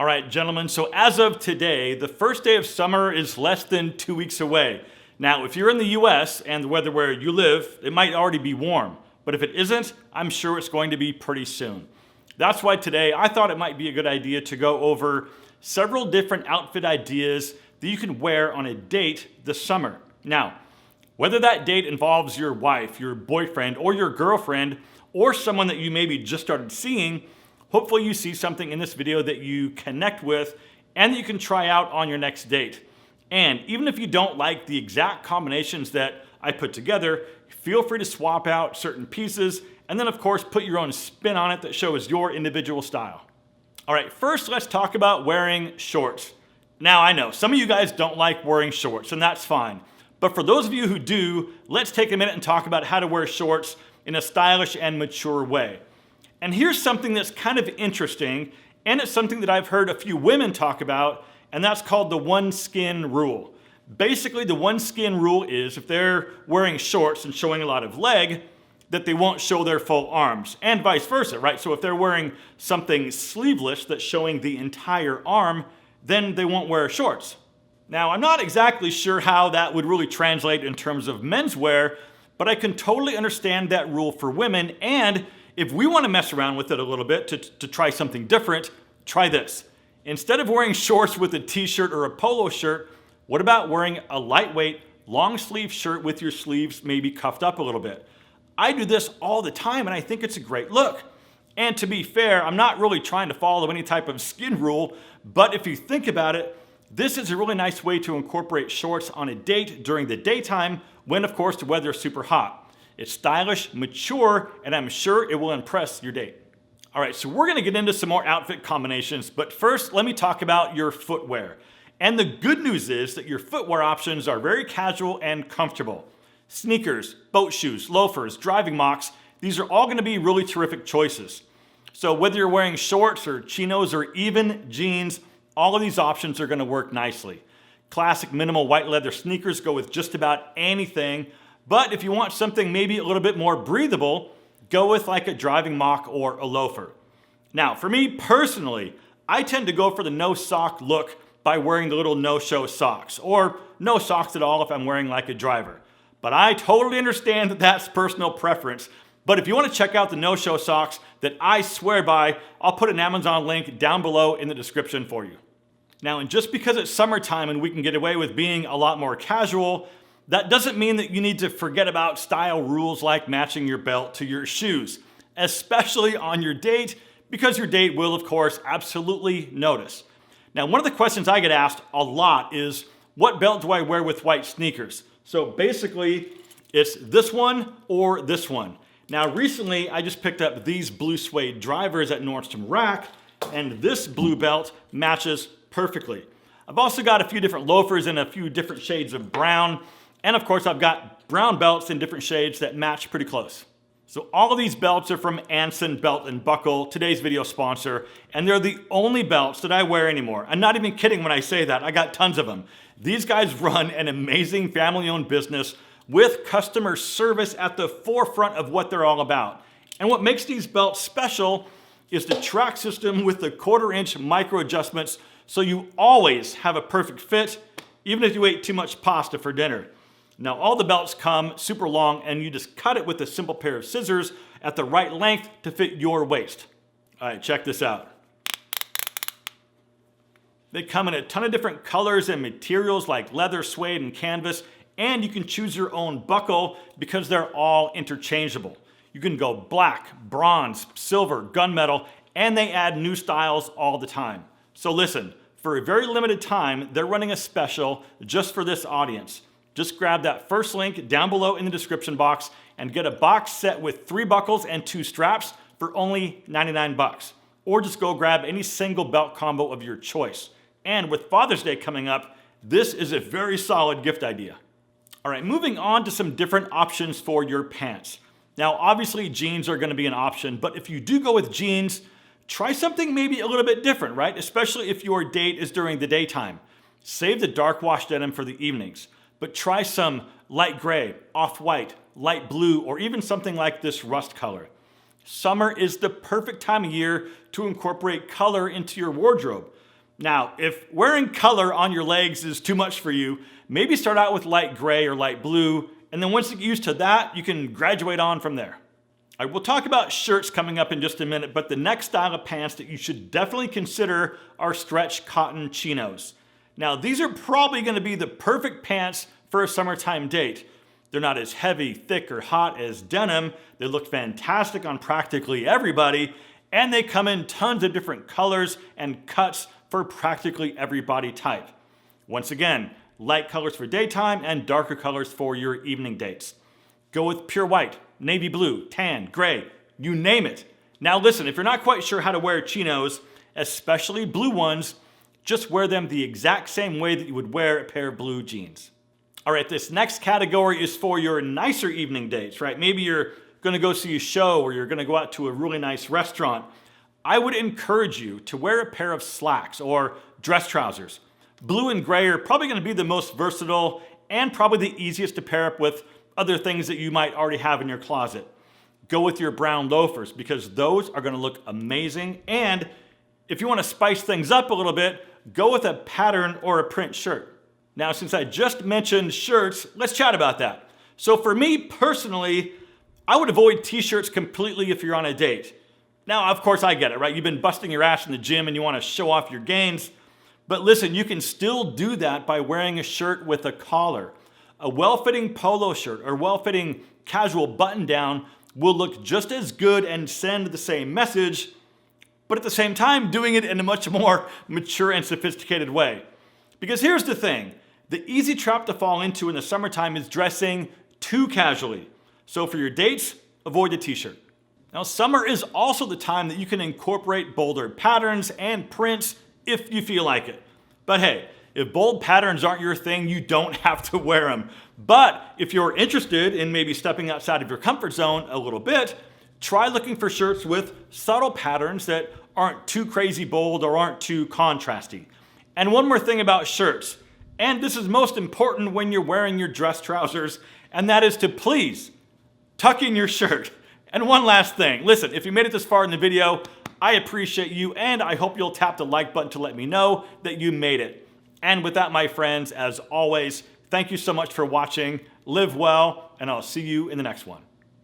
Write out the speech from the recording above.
All right, gentlemen, so as of today, the first day of summer is less than 2 weeks away. Now, if you're in the US and the weather where you live, it might already be warm. But if it isn't, I'm sure it's going to be pretty soon. That's why today I thought it might be a good idea to go over several different outfit ideas that you can wear on a date this summer. Now, whether that date involves your wife, your boyfriend, or your girlfriend, or someone that you maybe just started seeing, hopefully you see something in this video that you connect with and that you can try out on your next date. And even if you don't like the exact combinations that I put together, feel free to swap out certain pieces and then of course put your own spin on it that shows your individual style. All right, first let's talk about wearing shorts. Now I know some of you guys don't like wearing shorts and that's fine. But for those of you who do, let's take a minute and talk about how to wear shorts in a stylish and mature way. And here's something that's kind of interesting, and it's something that I've heard a few women talk about, and that's called the one skin rule. Basically, the one skin rule is if they're wearing shorts and showing a lot of leg, that they won't show their full arms, and vice versa, right? So if they're wearing something sleeveless that's showing the entire arm, then they won't wear shorts. Now, I'm not exactly sure how that would really translate in terms of menswear, but I can totally understand that rule for women, and if we want to mess around with it a little bit to try something different, try this. Instead of wearing shorts with a t-shirt or a polo shirt, what about wearing a lightweight, long sleeve shirt with your sleeves maybe cuffed up a little bit? I do this all the time and I think it's a great look. And to be fair, I'm not really trying to follow any type of skin rule, but if you think about it, this is a really nice way to incorporate shorts on a date during the daytime when, of course, the weather is super hot. It's stylish, mature, and I'm sure it will impress your date. All right, so we're gonna get into some more outfit combinations, but first, let me talk about your footwear. And the good news is that your footwear options are very casual and comfortable. Sneakers, boat shoes, loafers, driving mocks, these are all gonna be really terrific choices. So whether you're wearing shorts or chinos or even jeans, all of these options are gonna work nicely. Classic minimal white leather sneakers go with just about anything, but if you want something maybe a little bit more breathable, go with like a driving mock or a loafer. Now, for me personally, I tend to go for the no sock look by wearing the little no-show socks, or no socks at all if I'm wearing like a driver. But I totally understand that that's personal preference. But if you want to check out the no-show socks that I swear by, I'll put an Amazon link down below in the description for you. Now, and just because it's summertime and we can get away with being a lot more casual, that doesn't mean that you need to forget about style rules like matching your belt to your shoes, especially on your date, because your date will, of course, absolutely notice. Now, one of the questions I get asked a lot is, what belt do I wear with white sneakers? So basically, it's this one or this one. Now, recently, I just picked up these blue suede drivers at Nordstrom Rack, and this blue belt matches perfectly. I've also got a few different loafers in a few different shades of brown. And of course, I've got brown belts in different shades that match pretty close. So all of these belts are from Anson Belt and Buckle, today's video sponsor, and they're the only belts that I wear anymore. I'm not even kidding when I say that, I got tons of them. These guys run an amazing family-owned business with customer service at the forefront of what they're all about. And what makes these belts special is the track system with the 1/4-inch micro adjustments, so you always have a perfect fit, even if you ate too much pasta for dinner. Now, all the belts come super long and you just cut it with a simple pair of scissors at the right length to fit your waist. All right, check this out. They come in a ton of different colors and materials like leather, suede, and canvas, and you can choose your own buckle because they're all interchangeable. You can go black, bronze, silver, gunmetal, and they add new styles all the time. So listen, for a very limited time, they're running a special just for this audience. Just grab that first link down below in the description box and get a box set with 3 buckles and 2 straps for only 99 bucks. Or just go grab any single belt combo of your choice. And with Father's Day coming up, this is a very solid gift idea. All right, moving on to some different options for your pants. Now, obviously jeans are gonna be an option, but if you do go with jeans, try something maybe a little bit different, right? Especially if your date is during the daytime. Save the dark wash denim for the evenings. But try some light gray, off-white, light blue, or even something like this rust color. Summer is the perfect time of year to incorporate color into your wardrobe. Now, if wearing color on your legs is too much for you, maybe start out with light gray or light blue, and then once you get used to that, you can graduate on from there. All right, we'll talk about shirts coming up in just a minute, but the next style of pants that you should definitely consider are stretch cotton chinos. Now, these are probably going to be the perfect pants for a summertime date. They're not as heavy, thick, or hot as denim. They look fantastic on practically everybody, and they come in tons of different colors and cuts for practically every body type. Once again, light colors for daytime and darker colors for your evening dates. Go with pure white, navy blue, tan, gray, you name it. Now listen, if you're not quite sure how to wear chinos, especially blue ones, just wear them the exact same way that you would wear a pair of blue jeans. All right, this next category is for your nicer evening dates, right? Maybe you're gonna go see a show or you're gonna go out to a really nice restaurant. I would encourage you to wear a pair of slacks or dress trousers. Blue and gray are probably gonna be the most versatile and probably the easiest to pair up with other things that you might already have in your closet. Go with your brown loafers because those are gonna look amazing. And if you wanna spice things up a little bit, go with a pattern or a print shirt. Now, since I just mentioned shirts, let's chat about that. So for me personally, I would avoid t-shirts completely if you're on a date. Now, of course, I get it, right? You've been busting your ass in the gym and you wanna show off your gains. But listen, you can still do that by wearing a shirt with a collar. A well-fitting polo shirt or well-fitting casual button-down will look just as good and send the same message, but at the same time doing it in a much more mature and sophisticated way. Because here's the thing, the easy trap to fall into in the summertime is dressing too casually. So for your dates, avoid the t-shirt. Now, summer is also the time that you can incorporate bolder patterns and prints if you feel like it. But hey, if bold patterns aren't your thing, you don't have to wear them. But if you're interested in maybe stepping outside of your comfort zone a little bit, try looking for shirts with subtle patterns that aren't too crazy bold or aren't too contrasty. And one more thing about shirts, and this is most important when you're wearing your dress trousers, and that is to please tuck in your shirt. And one last thing, listen, if you made it this far in the video, I appreciate you, and I hope you'll tap the like button to let me know that you made it. And with that, my friends, as always, thank you so much for watching. Live well, and I'll see you in the next one.